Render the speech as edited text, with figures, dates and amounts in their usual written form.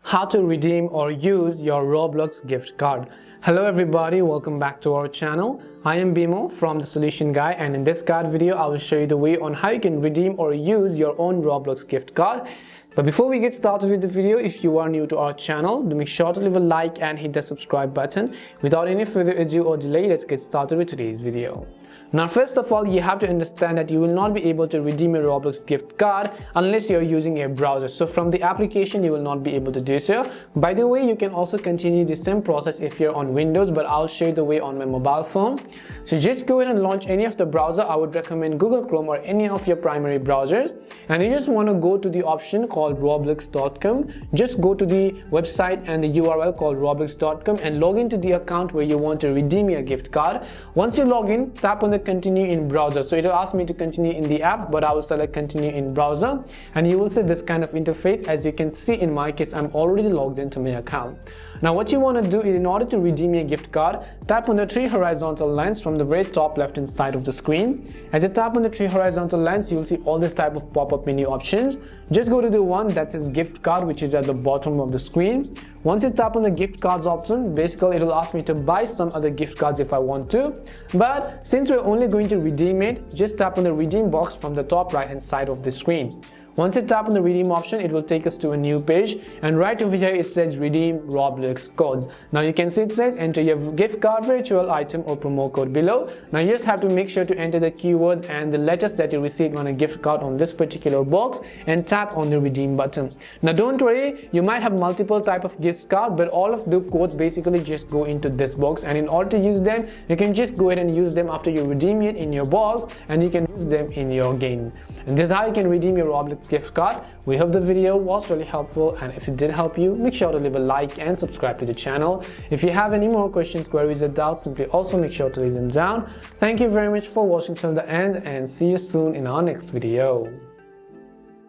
how to redeem or use your Roblox gift card. Hello everybody, welcome back to our channel. I am Bimo from The Solution Guy, and in this card video I will show you the way on how you can redeem or use your own Roblox gift card. But before we get started with the video, if you are new to our channel, do make sure to leave a like and hit the subscribe button. Without any further ado or delay, let's get started with today's video. Now first of all, you have to understand that you will not be able to redeem a Roblox gift card unless you're using a browser. So from the application you will not be able to do so. By the way, you can also continue the same process if you're on Windows, but I'll show you the way on my mobile phone. So just go ahead and launch any of the browser. I would recommend Google Chrome or any of your primary browsers, and you just want to go to the option called roblox.com. Just go to the website and the URL called roblox.com and log into the account where you want to redeem your gift card. Once you log in, tap on the continue in browser. So it will ask me to continue in the app, but I will select continue in browser, and you will see this kind of interface. As you can see, in my case, I'm already logged into my account. Now what you want to do is, in order to redeem your gift card, tap on the three horizontal lines from the very top left hand side of the screen. As you tap on the three horizontal lines, you will see all this type of pop-up menu options. Just go to the one that says gift card, which is at the bottom of the screen. Once you tap on the gift cards option, basically it will ask me to buy some other gift cards if I want to, but since we're only going to redeem it, just tap on the redeem box from the top right hand side of the screen. Once you tap on the redeem option, it will take us to a new page, and right over here it says redeem Roblox codes. Now you can see it says enter your gift card virtual item or promo code below. Now you just have to make sure to enter the keywords and the letters that you received on a gift card on this particular box and tap on the redeem button. Now don't worry, you might have multiple type of gift card, but all of the codes basically just go into this box, and in order to use them, you can just go ahead and use them after you redeem it in your box, and you can use them in your game. And this is how you can redeem your Roblox gift card. We hope the video was really helpful, and if it did help you, make sure to leave a like and subscribe to the channel. If you have any more questions, queries or doubts, simply also make sure to leave them down. Thank you very much for watching till the end, and see you soon in our next video.